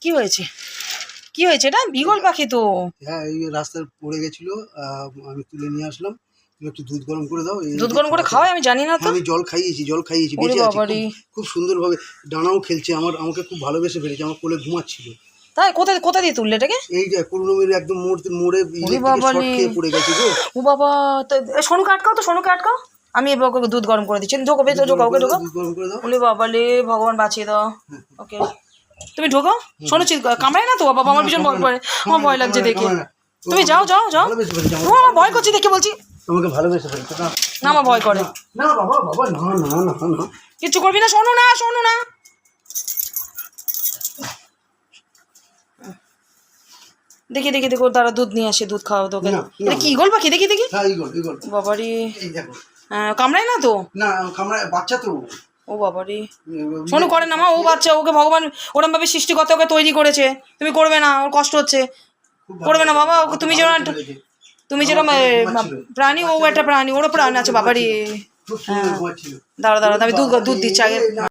কি হয়েছে কি হয়েছে? এটা বিগল পাখি তো। হ্যাঁ, এই রাস্তায় পড়ে গেছিল, আমি তুলে নিয়ে আসলাম। তুমি একটু দুধ গরম করে দাও। দুধ গরম করে খাওয়াই? আমি জানি না তো। হ্যাঁ, আমি জল খাইয়েছি ওরে বেঁচে আছে, বাবারে, খুব সুন্দরভাবে ডানাও খেলছে। আমাকে খুব ভালোবেসে ফেলেছে, আমার কোলে ঘুমাচ্ছিল। তাই? কোথায় কোথায় দিয়ে তুললে এটাকে? এই যে করুণামের একদম মোড়ে ওরে ইলেকট্রিকের বাবা শর্ট রে, খেয়ে পড়ে গেছে গো। ও বাবা। তো সোনুকে আটকাও, তো সোনুকে আটকাও। আমি এবার ওকে দুধ গরম করে দিচ্ছি। ঢোকো, ভেতরে ঢোকো, ওকে ঢোকো। দুধ গরম করে দাও। ওরে বাবা রে, ভগবান বাঁচিয়ে দাও। ওকে, তুমি ঢোকো। শোনো, কামড়ায় না তো? বাবা, আমার ভীষণ ভয় করে, আমার ভয় লাগছে দেখে। তুমি যাও যাও যাও। ভালোবেসে ফেলেছে ও, আমার ভয় করছে দেখে বলছি। তোমাকে ভালোবেসে ফেলেছে না? না, আমার ভয় করে। না বাবা, বাবা, না না না না, কিচ্ছু করবি না, শোনো না, শোনো না। দেখি দেখি দেখো, তারা দুধ নিয়ে আসে, দুধ খাওয়া তোকে। এটা কি ইগল পাখি? দেখি দেখি। হ্যাঁ, ইগল ইগল। বাবারি, এই দেখো। কামড়ায় না তো? না, কামড়ায়, বাচ্চা তো। ও বাবারি, শোনো করে না মা, ও বাচ্চা, ওকে ভগবান ওরম ভাবে সৃষ্টিকর্তা ওকে তৈরি করেছে। তুমি করবে না, ওর কষ্ট হচ্ছে। করবে না বাবা, ওকে তুমি যেরকম প্রাণী, ও একটা প্রাণী, ওরও প্রাণ আছে বাবারি। হ্যাঁ, দাঁড়া দাঁড়া, আমি দুধ দিচ্ছি আগে।